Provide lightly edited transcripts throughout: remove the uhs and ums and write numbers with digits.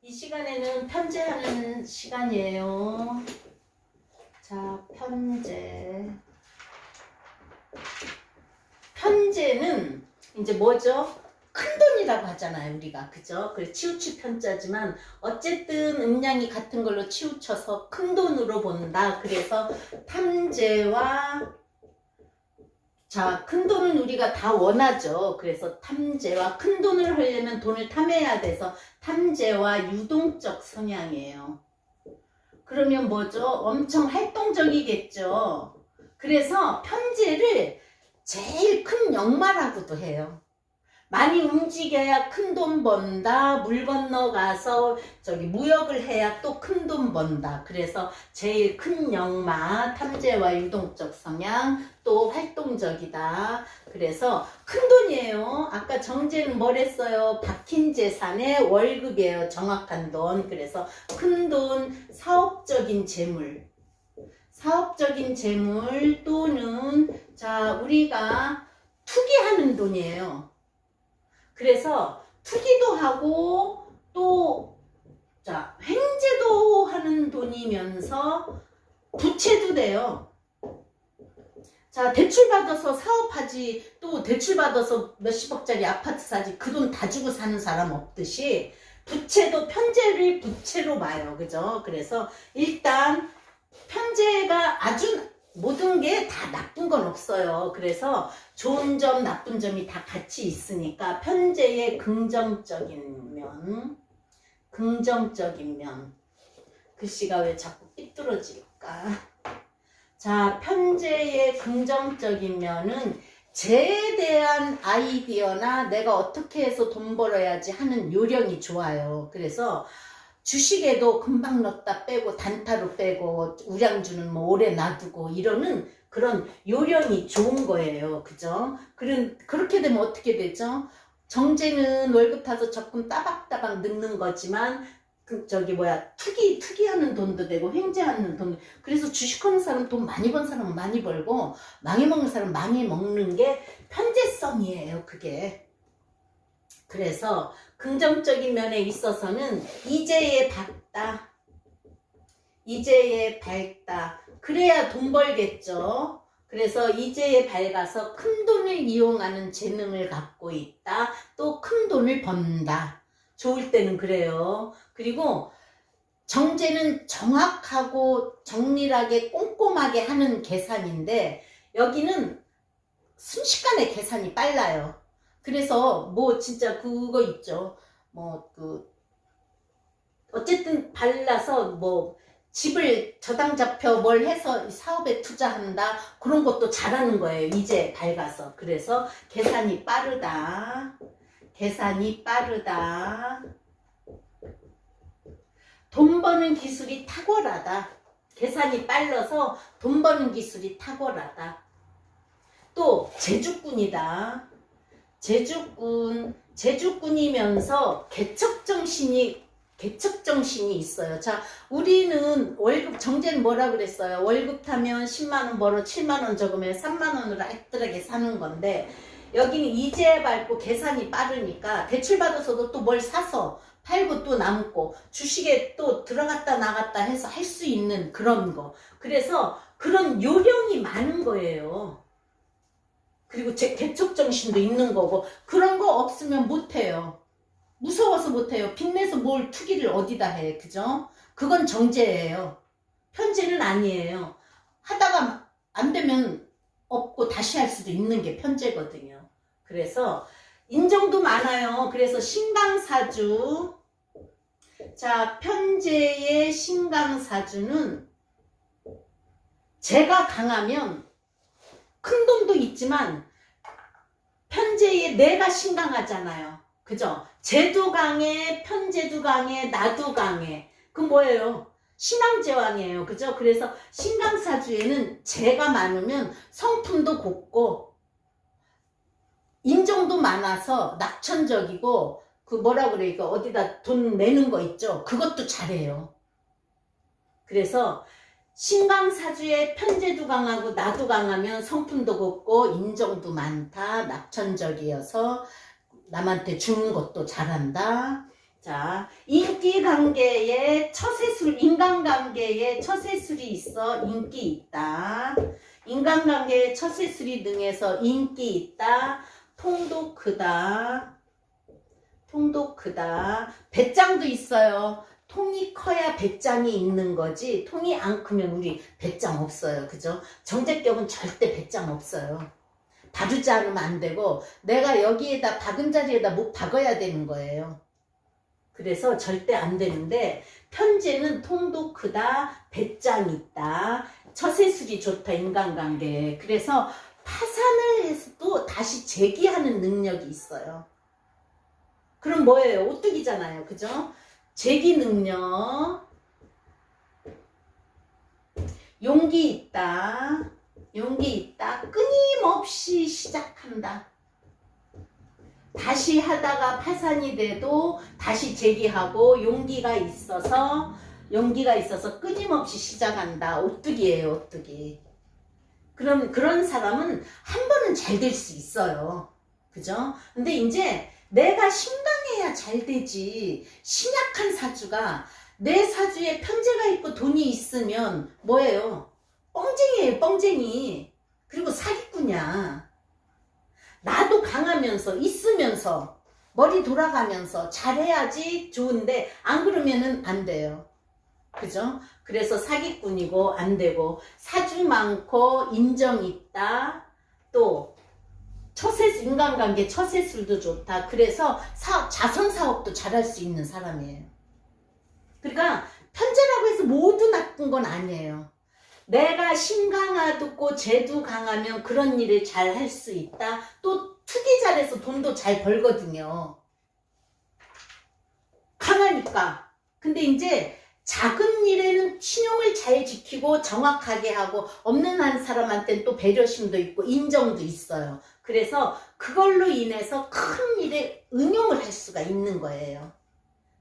이 시간에는 편제하는 시간이에요. 자, 편제. 편제는 이제 뭐죠? 큰돈이라고 하잖아요, 우리가. 그죠? 그래, 치우치 편자지만 어쨌든 음량이 같은 걸로 치우쳐서 큰돈으로 본다. 그래서 탐제와 자, 큰돈은 우리가 다 원하죠. 그래서 탐제와 큰돈을 하려면 돈을 탐해야 돼서 탐제와 유동적 성향이에요. 그러면 뭐죠? 엄청 활동적이겠죠. 그래서 편제를 제일 큰 역마라고도 해요. 많이 움직여야 큰 돈 번다. 물 건너가서 저기 무역을 해야 또 큰 돈 번다. 그래서 제일 큰 역마, 탐제와 유동적 성향, 또 활동적이다. 그래서 큰 돈이에요. 아까 정제는 뭘 했어요? 박힌 재산의 월급이에요. 정확한 돈. 그래서 큰 돈, 사업적인 재물. 사업적인 재물 또는 자 우리가 투기하는 돈이에요. 그래서 투기도 하고 또 자 횡재도 하는 돈이면서 부채도 돼요. 자 대출 받아서 사업하지 또 대출 받아서 몇십억짜리 아파트 사지 그 돈 다 주고 사는 사람 없듯이 부채도 편제를 부채로 봐요. 그죠? 그래서 일단 편제가 아주 모든 게 다 나쁜 건 없어요. 그래서 좋은 점, 나쁜 점이 다 같이 있으니까 편제의 긍정적인 면, 긍정적인 면. 글씨가 왜 자꾸 삐뚤어질까? 자, 편제의 긍정적인 면은 재에 대한 아이디어나 내가 어떻게 해서 돈 벌어야지 하는 요령이 좋아요. 그래서 주식에도 금방 넣었다 빼고 단타로 빼고 우량주는 뭐 오래 놔두고 이러는 그런 요령이 좋은 거예요. 그죠? 그렇게 되면 어떻게 되죠? 정제는 월급 타서 적금 따박따박 넣는 거지만 투기하는 돈도 되고 횡재하는 돈도 그래서 주식하는 사람 돈 많이 번 사람은 많이 벌고 망해먹는 사람은 망해먹는 게 편제성이에요. 그게. 그래서 긍정적인 면에 있어서는 이제에 밝다. 이제에 밝다. 그래야 돈 벌겠죠. 그래서 이제에 밝아서 큰 돈을 이용하는 재능을 갖고 있다. 또 큰 돈을 번다. 좋을 때는 그래요. 그리고 정제는 정확하고 정밀하게 꼼꼼하게 하는 계산인데 여기는 순식간에 계산이 빨라요. 그래서 뭐 진짜 그거 있죠. 뭐 어쨌든 발라서 뭐 집을 저당 잡혀 뭘 해서 사업에 투자한다. 그런 것도 잘하는 거예요. 이제 밝아서. 그래서 계산이 빠르다. 계산이 빠르다. 돈 버는 기술이 탁월하다. 계산이 빨라서 돈 버는 기술이 탁월하다. 또 제주꾼이다. 제주꾼이면서 개척정신이 있어요. 자, 우리는 월급, 정제는 뭐라 그랬어요? 월급 타면 10만원 벌어 7만원 적으면 3만원으로 알뜰하게 사는 건데, 여기는 이제 밟고 계산이 빠르니까 대출 받아서도 또 뭘 사서 팔고 또 남고 주식에 또 들어갔다 나갔다 해서 할 수 있는 그런 거. 그래서 그런 요령이 많은 거예요. 그리고 제 개척정신도 있는 거고 그런 거 없으면 못해요. 무서워서 못해요. 빚내서 뭘 투기를 어디다 해. 그죠? 그건 정제예요. 편제는 아니에요. 하다가 안 되면 없고 다시 할 수도 있는 게 편제거든요. 그래서 인정도 많아요. 그래서 신강사주. 자, 편제의 신강사주는 제가 강하면 큰 돈도 있지만 편제에 내가 신강하잖아요. 그죠? 제도 강해, 편제도 강해, 나도 강해. 그건 뭐예요? 신앙제왕이에요. 그죠? 그래서 신강사주에는 재가 많으면 성품도 곱고 인정도 많아서 낙천적이고 그 뭐라 그래 이거 어디다 돈 내는 거 있죠? 그것도 잘해요. 그래서 신강사주에 편제도 강하고 나도 강하면 성품도 곱고 인정도 많다. 낙천적이어서 남한테 주는 것도 잘한다. 자, 인기관계에 처세술, 인간관계에 처세술이 있어 인기 있다. 인간관계에 처세술이 능해서 인기 있다. 통도 크다. 통도 크다. 배짱도 있어요. 통이 커야 배짱이 있는 거지. 통이 안 크면 우리 배짱 없어요. 그죠? 정제격은 절대 배짱 없어요. 다루지 않으면 안 되고 내가 여기에다 박은 자리에다 못 박아야 되는 거예요. 그래서 절대 안 되는데 편재는 통도 크다. 배짱 있다. 처세술이 좋다. 인간관계에. 그래서 파산을 해서도 다시 재기하는 능력이 있어요. 그럼 뭐예요? 오뚜기잖아요. 그죠? 재기 능력. 용기 있다. 용기 있다. 끊임없이 시작한다. 다시 하다가 파산이 돼도 다시 재기하고 용기가 있어서 끊임없이 시작한다. 오뚜기예요. 오뚜기. 그럼 그런 사람은 한 번은 잘 될 수 있어요. 그죠? 근데 이제 내가 신강해야 잘 되지. 신약한 사주가 내 사주에 편재가 있고 돈이 있으면 뭐예요? 뻥쟁이에요. 뻥쟁이. 그리고 사기꾼이야. 나도 강하면서 있으면서 머리 돌아가면서 잘해야지 좋은데 안 그러면은 안 돼요. 그죠? 그래서 사기꾼이고 안 되고 사주 많고 인정 있다. 또 처세술, 인간관계 처세술도 좋다. 그래서 자선 사업도 잘할 수 있는 사람이에요. 그러니까 편재라고 해서 모두 나쁜 건 아니에요. 내가 신강하고 재도 강하면 그런 일을 잘 할 수 있다. 또 투기 잘해서 돈도 잘 벌거든요. 강하니까. 근데 이제 작은 일에는 신용을 잘 지키고 정확하게 하고 없는 한 사람한테는 또 배려심도 있고 인정도 있어요. 그래서 그걸로 인해서 큰 일에 응용을 할 수가 있는 거예요.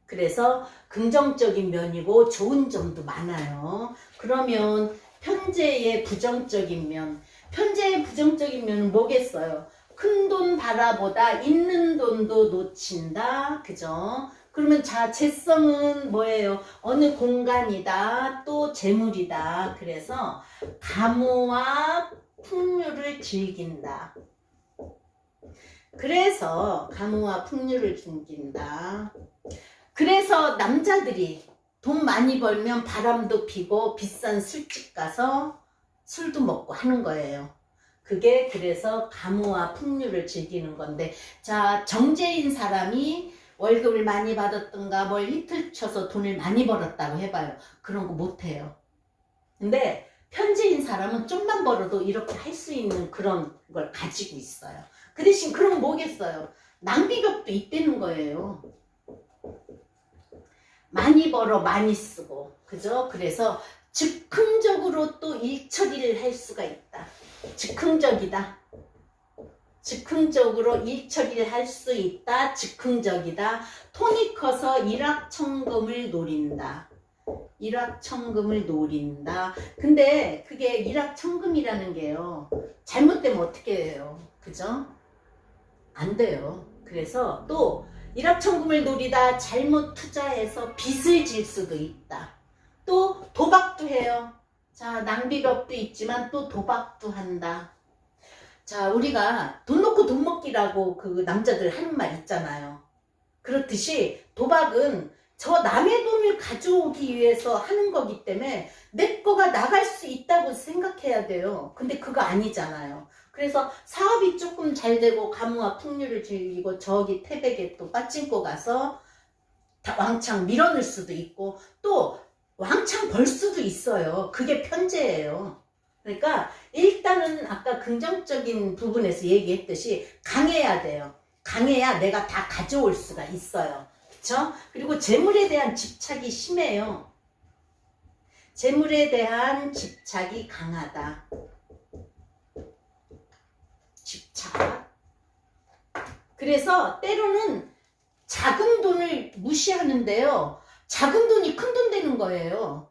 그래서 긍정적인 면이고 좋은 점도 많아요. 그러면 편재의 부정적인 면. 편재의 부정적인 면은 뭐겠어요? 큰 돈 바라보다 있는 돈도 놓친다. 그죠? 그러면 자, 재성은 뭐예요? 어느 공간이다. 또 재물이다. 그래서 가무와 풍류를 즐긴다. 그래서 가무와 풍류를 즐긴다. 그래서 남자들이 돈 많이 벌면 바람도 피고 비싼 술집 가서 술도 먹고 하는 거예요. 그게 그래서 가무와 풍류를 즐기는 건데, 자, 정제인 사람이 월급을 많이 받았던가 뭘 이틀 쳐서 돈을 많이 벌었다고 해봐요. 그런 거 못해요. 근데 편재인 사람은 좀만 벌어도 이렇게 할 수 있는 그런 걸 가지고 있어요. 그 대신 그럼 뭐겠어요? 낭비벽도 있다는 거예요. 많이 벌어 많이 쓰고. 그죠? 그래서 즉흥적으로 또 일처리를 할 수가 있다. 즉흥적이다. 즉흥적으로 일처리를 할 수 있다. 즉흥적이다. 돈이 커서 일확천금을 노린다. 일확천금을 노린다. 근데 그게 일확천금이라는 게요. 잘못되면 어떻게 해요? 그죠? 안 돼요. 그래서 또 일확천금을 노리다 잘못 투자해서 빚을 질 수도 있다. 또 도박도 해요. 자, 낭비벽도 있지만 또 도박도 한다. 자, 우리가 돈 놓고 돈 먹기라고 그 남자들 하는 말 있잖아요. 그렇듯이 도박은 저 남의 돈을 가져오기 위해서 하는 거기 때문에 내 거가 나갈 수 있다고 생각해야 돼요. 근데 그거 아니잖아요. 그래서 사업이 조금 잘 되고 가무와 풍류를 즐기고 저기 태백에 또 빠찡코 가서 왕창 밀어넣을 수도 있고 또 왕창 벌 수도 있어요. 그게 편재예요. 그러니까 일단은 아까 긍정적인 부분에서 얘기했듯이 강해야 돼요. 강해야 내가 다 가져올 수가 있어요. 그쵸? 그리고 재물에 대한 집착이 심해요. 재물에 대한 집착이 강하다. 집착. 그래서 때로는 작은 돈을 무시하는데요. 작은 돈이 큰 돈 되는 거예요.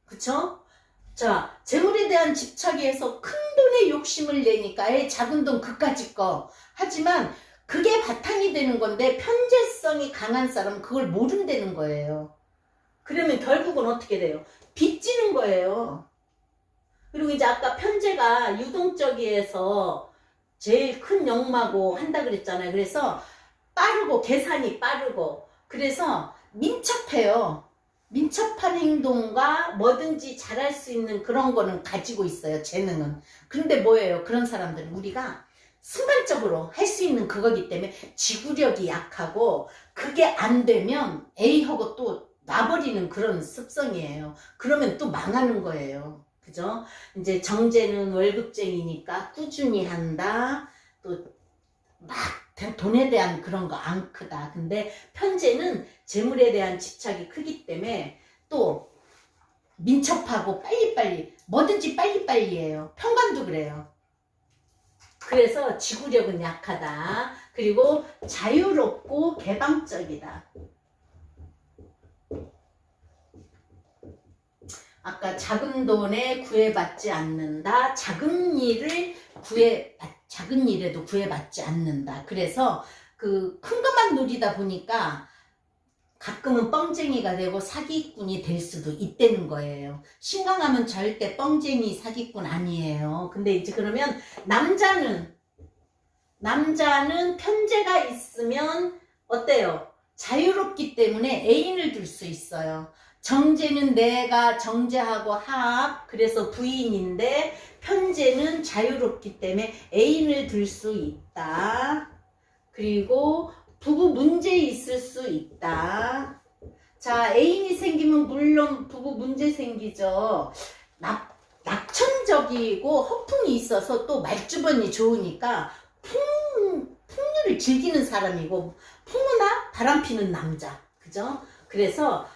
그쵸? 자, 재물에 대한 집착이 해서 큰 돈에 욕심을 내니까 작은 돈 그까짓 거. 하지만 그게 바탕이 되는 건데 편재성이 강한 사람은 그걸 모른다는 거예요. 그러면 결국은 어떻게 돼요? 빚지는 거예요. 그리고 이제 아까 편재가 유동적이에서 제일 큰 역마고 한다 그랬잖아요. 그래서 빠르고 계산이 빠르고 그래서 민첩해요. 민첩한 행동과 뭐든지 잘할 수 있는 그런 거는 가지고 있어요. 재능은. 그런데 뭐예요? 그런 사람들은 우리가 순간적으로 할 수 있는 그거기 때문에 지구력이 약하고 그게 안 되면 A하고 또 놔버리는 그런 습성이에요. 그러면 또 망하는 거예요. 그죠? 이제 정제는 월급쟁이니까 꾸준히 한다. 또 막 돈에 대한 그런 거 안 크다. 근데 편재는 재물에 대한 집착이 크기 때문에 또 민첩하고 빨리빨리 뭐든지 빨리빨리 해요. 평관도 그래요. 그래서 지구력은 약하다. 그리고 자유롭고 개방적이다. 아까 작은 돈에 구애받지 않는다. 작은 일에도 구애받지 않는다. 그래서 그 큰 것만 누리다 보니까 가끔은 뻥쟁이가 되고 사기꾼이 될 수도 있다는 거예요. 신강하면 절대 뻥쟁이 사기꾼 아니에요. 근데 이제 그러면 남자는 편재가 있으면 어때요? 자유롭기 때문에 애인을 둘 수 있어요. 정제는 내가 정제하고 합, 그래서 부인인데 편재는 자유롭기 때문에 애인을 둘 수 있다. 그리고 부부 문제 있을 수 있다. 자, 애인이 생기면 물론 부부 문제 생기죠. 낙천적이고 허풍이 있어서 또 말주변이 좋으니까 풍류를 즐기는 사람이고 풍우나 바람피는 남자. 그죠? 그래서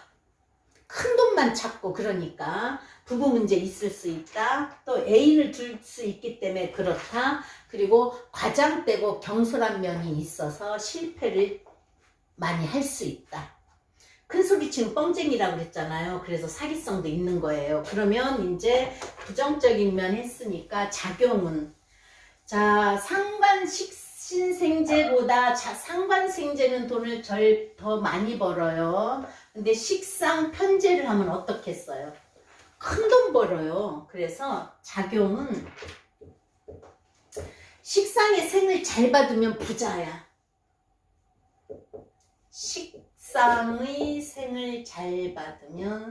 큰 돈만 찾고 그러니까 부부 문제 있을 수 있다. 또 애인을 둘 수 있기 때문에 그렇다. 그리고 과장되고 경솔한 면이 있어서 실패를 많이 할 수 있다. 큰 소리치는 뻥쟁이라고 그랬잖아요. 그래서 사기성도 있는 거예요. 그러면 이제 부정적인 면 했으니까 작용은 자 상관식신생제보다 상관생제는 돈을 더 많이 벌어요. 근데 식상 편제를 하면 어떻겠어요? 큰 돈 벌어요. 그래서 작용은 식상의 생을 잘 받으면 부자야.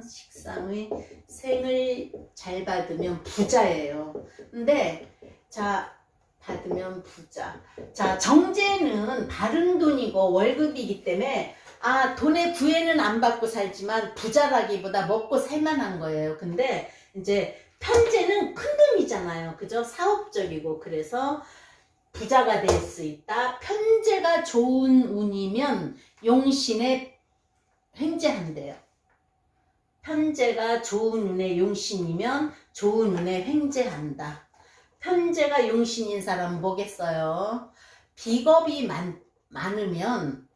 식상의 생을 잘 받으면 부자예요. 근데 받으면 부자. 자, 정제는 다른 돈이고 월급이기 때문에 돈의 구애는 안 받고 살지만 부자라기보다 먹고 살만한 거예요. 근데 이제 편제는 큰 돈이잖아요. 그죠? 사업적이고 그래서 부자가 될 수 있다. 편제가 좋은 운이면 용신에 횡재한대요. 편제가 좋은 운의 용신이면 좋은 운에 횡재한다. 편제가 용신인 사람은 뭐겠어요? 비겁이 많으면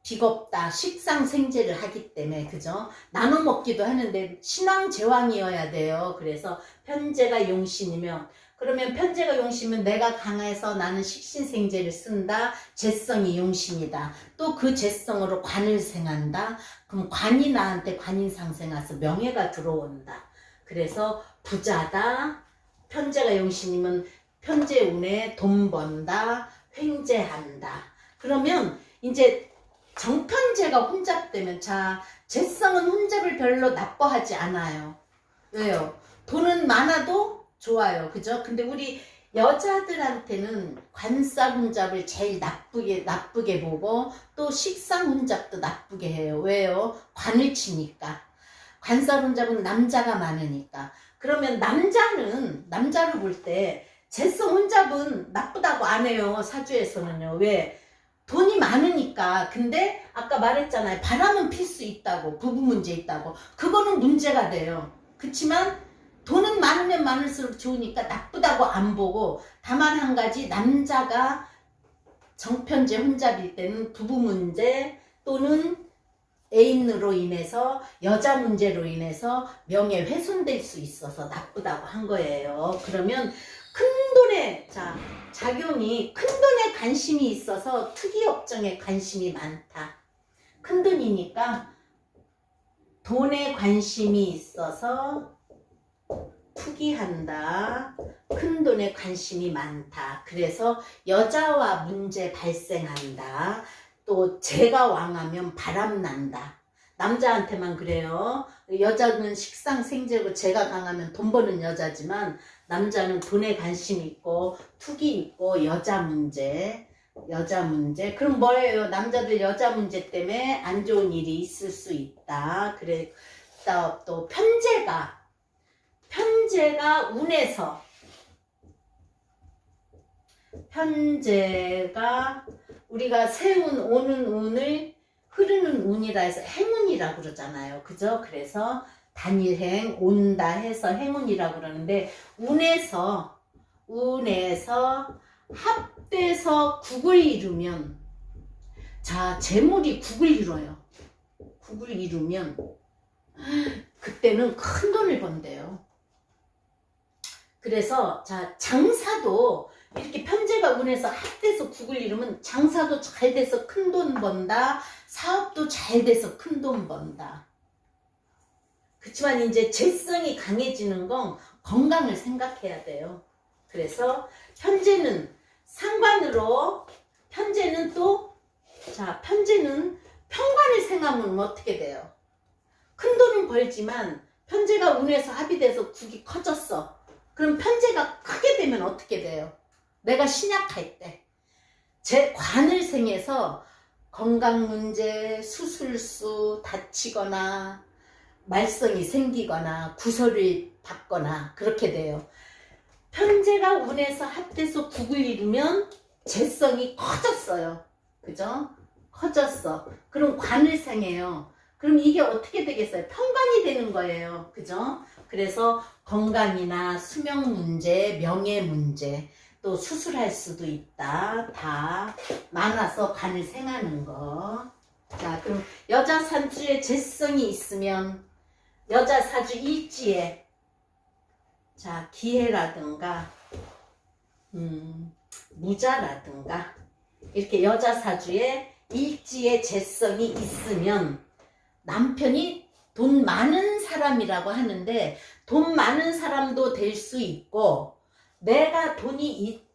비겁다. 식상생제를 하기 때문에 그죠? 나눠 먹기도 하는데 신왕제왕이어야 돼요. 그래서 편제가 용신이면 그러면 편제가 용신이면 내가 강해서 나는 식신생제를 쓴다. 재성이 용신이다. 또 그 재성으로 관을 생한다. 그럼 관이 나한테 관인상생해서 명예가 들어온다. 그래서 부자다. 편제가 용신이면 편제운에 돈 번다. 횡재한다. 그러면 이제 정편제가 혼잡되면 재성은 혼잡을 별로 나빠하지 않아요. 왜요? 돈은 많아도 좋아요. 그죠? 근데 우리 여자들한테는 관사 혼잡을 제일 나쁘게 보고 또 식상 혼잡도 나쁘게 해요. 왜요? 관을 치니까. 관사 혼잡은 남자가 많으니까. 그러면 남자를 볼 때 재성 혼잡은 나쁘다고 안 해요. 사주에서는요. 왜? 돈이 많으니까. 근데 아까 말했잖아요. 바람은 필 수 있다고. 부부 문제 있다고. 그거는 문제가 돼요. 그렇지만 돈은 많으면 많을수록 좋으니까 나쁘다고 안 보고, 다만 한 가지, 남자가 정편제 혼잡일 때는 부부 문제 또는 애인으로 인해서 여자 문제로 인해서 명예 훼손될 수 있어서 나쁘다고 한 거예요. 그러면 큰 돈에, 자, 작용이 큰 돈에 관심이 있어서 투기 업종에 관심이 많다. 큰 돈이니까 돈에 관심이 있어서 투기한다. 큰 돈에 관심이 많다. 그래서 여자와 문제 발생한다. 또 재가 왕하면 바람난다. 남자한테만 그래요. 여자는 식상생재고 재가 강하면 돈 버는 여자지만 남자는 돈에 관심 있고 투기 있고 여자 문제. 그럼 뭐예요? 남자들 여자 문제 때문에 안 좋은 일이 있을 수 있다. 그래, 또 편재가 운에서, 편재가 우리가 세운 오는 운을 흐르는 운이라 해서 행운이라고 그러잖아요. 그죠? 그래서 단일행 온다 해서 행운이라고 그러는데 운에서 합돼서 국을 이루면, 자, 재물이 국을 이뤄요. 국을 이루면 그때는 큰 돈을 번대요. 그래서 자, 장사도 이렇게 편재가 운에서 합돼서 국을 이루면 장사도 잘 돼서 큰 돈 번다. 사업도 잘 돼서 큰 돈 번다. 그렇지만 이제 재성이 강해지는 건 건강을 생각해야 돼요. 그래서 편재는 상관으로, 편재는 또, 자, 편재는 편관을 생각하면 어떻게 돼요? 큰 돈은 벌지만 편재가 운에서 합이 돼서 국이 커졌어. 그럼 편재가 크게 되면 어떻게 돼요? 내가 신약할 때 제 관을 생해서 건강 문제, 수술수, 다치거나 말썽이 생기거나 구설을 받거나 그렇게 돼요. 편재가 운에서 합돼서 국을 이루면 재성이 커졌어요. 그죠? 커졌어. 그럼 관을 생해요. 그럼 이게 어떻게 되겠어요? 편관이 되는 거예요. 그죠? 그래서 건강이나 수명 문제, 명예 문제, 또 수술할 수도 있다. 다 많아서 관을 생하는 거. 자, 그럼 여자 사주에 재성이 있으면 여자 사주 일지에, 자, 기해라든가 무자라든가 이렇게 여자 사주에 일지에 재성이 있으면 남편이 돈 많은 사람이라고 하는데 돈 많은 사람도 될 수 있고 내가 돈이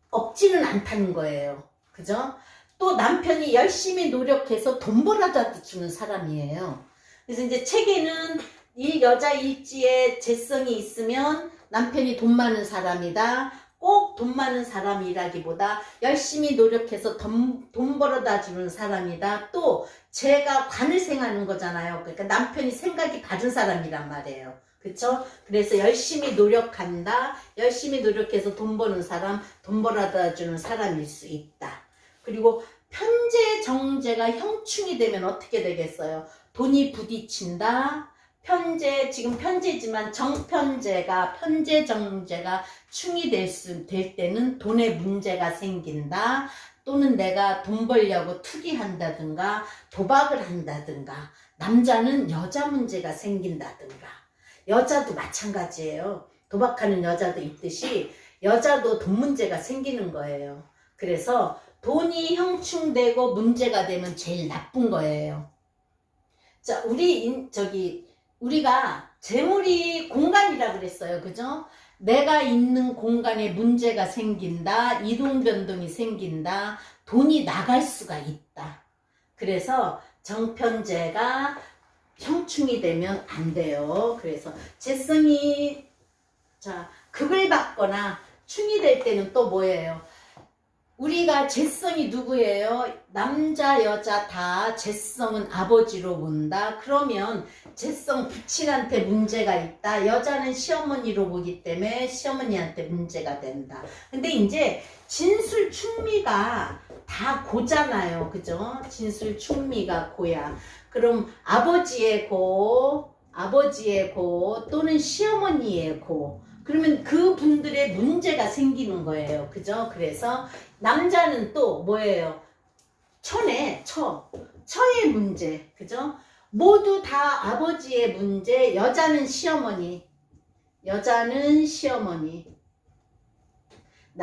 없지는 않다는 거예요. 그죠? 또 남편이 열심히 노력해서 돈 벌어다 주는 사람이에요. 그래서 이제 책에는 이 여자 일지에 재성이 있으면 남편이 돈 많은 사람이다. 꼭 돈 많은 사람이라기보다 열심히 노력해서 돈 벌어다 주는 사람이다. 또 제가 관을 생하는 거잖아요. 그러니까 남편이 생각이 다른 사람이란 말이에요. 그쵸? 그래서 열심히 노력한다. 열심히 노력해서 돈 버는 사람, 돈 벌어다 주는 사람일 수 있다. 그리고 편재 정제가 형충이 되면 어떻게 되겠어요? 돈이 부딪힌다. 편재, 지금 편재지만 정편재가, 편재 정제가 충이 될 때는 돈에 문제가 생긴다. 또는 내가 돈 벌려고 투기한다든가 도박을 한다든가 남자는 여자 문제가 생긴다든가 여자도 마찬가지예요. 도박하는 여자도 있듯이 여자도 돈 문제가 생기는 거예요. 그래서 돈이 형충되고 문제가 되면 제일 나쁜 거예요. 자, 우리가 재물이 공간이라 그랬어요. 그죠? 내가 있는 공간에 문제가 생긴다. 이동 변동이 생긴다. 돈이 나갈 수가 있다. 그래서 정편재가 형충이 되면 안 돼요. 그래서 재성이, 자, 극을 받거나 충이 될 때는 또 뭐예요? 우리가 재성이 누구예요? 남자 여자 다 재성은 아버지로 본다. 그러면 재성 부친한테 문제가 있다. 여자는 시어머니로 보기 때문에 시어머니한테 문제가 된다. 근데 이제 진술 충미가 다 고잖아요. 그죠? 진술 충미가 고야. 그럼 아버지의 고 또는 시어머니의 고, 그러면 그 분들의 문제가 생기는 거예요. 그죠? 그래서 남자는 또 뭐예요? 처의 문제. 그죠? 모두 다 아버지의 문제. 여자는 시어머니.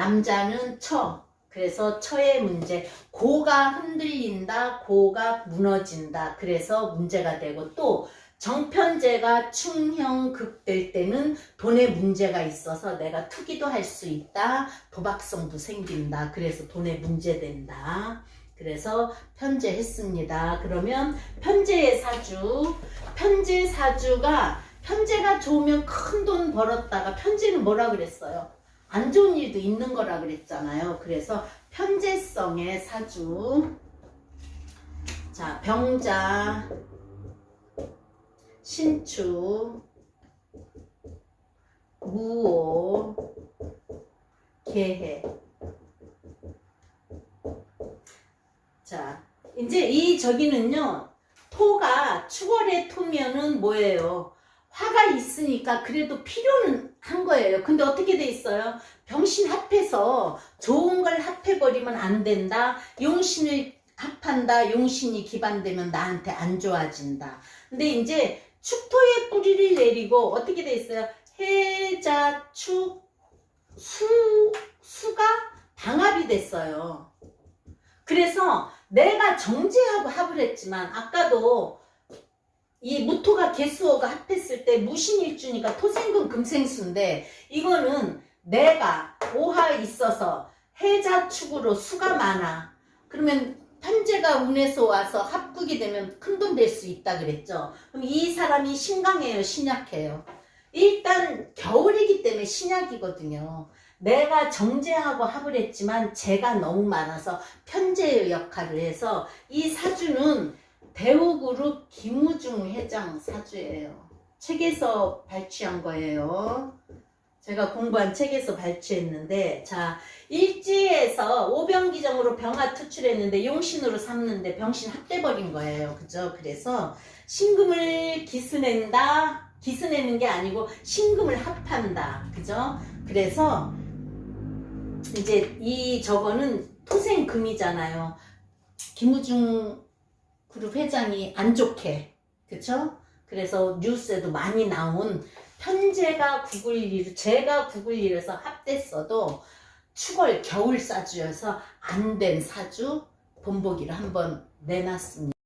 남자는 처. 그래서 처의 문제. 고가 흔들린다. 고가 무너진다. 그래서 문제가 되고 또 정편제가 충형극될 때는 돈에 문제가 있어서 내가 투기도 할 수 있다. 도박성도 생긴다. 그래서 돈에 문제된다. 그래서 편제했습니다. 그러면 편제의 사주. 편제 사주가 편제가 좋으면 큰 돈 벌었다가 편제는 뭐라 그랬어요? 안 좋은 일도 있는 거라 그랬잖아요. 그래서 편제성의 사주. 자, 병자, 신축, 무오, 개해. 자, 이제 이 저기는요, 토가 축월의 토면은 뭐예요? 화가 있으니까 그래도 필요는 한 거예요. 근데 어떻게 돼 있어요? 병신 합해서 좋은 걸 합해버리면 안 된다. 용신을 합한다. 용신이 기반되면 나한테 안 좋아진다. 근데 이제 축토의 뿌리를 내리고 어떻게 돼 있어요? 해자, 축, 수가 방합이 됐어요. 그래서 내가 정제하고 합을 했지만 아까도 이 무토가 개수어가 합했을 때 무신일주니까 토생금 금생수인데 이거는 내가 오하 있어서 해자축으로 수가 많아. 그러면 편제가 운에서 와서 합국이 되면 큰돈 될 수 있다 그랬죠. 그럼 이 사람이 신강해요, 신약해요? 일단 겨울이기 때문에 신약이거든요. 내가 정제하고 합을 했지만 재가 너무 많아서 편제의 역할을 해서 이 사주는 대우그룹 김우중 회장 사주예요. 책에서 발췌한 거예요. 제가 공부한 책에서 발췌했는데, 자, 일지에서 오병기정으로 병화 투출했는데 용신으로 삼는데 병신 합돼버린 거예요. 그죠? 그래서 신금을 기스낸다. 기스내는 게 아니고 신금을 합한다. 그죠? 그래서 이제 이 저거는 토생금이잖아요. 김우중 그룹 회장이 안 좋게, 그쵸? 그래서 뉴스에도 많이 나온 편제가 국을 제가 국을 이뤄서 합됐어도 축월 겨울 사주여서 안 된 사주 본보기를 한번 내놨습니다.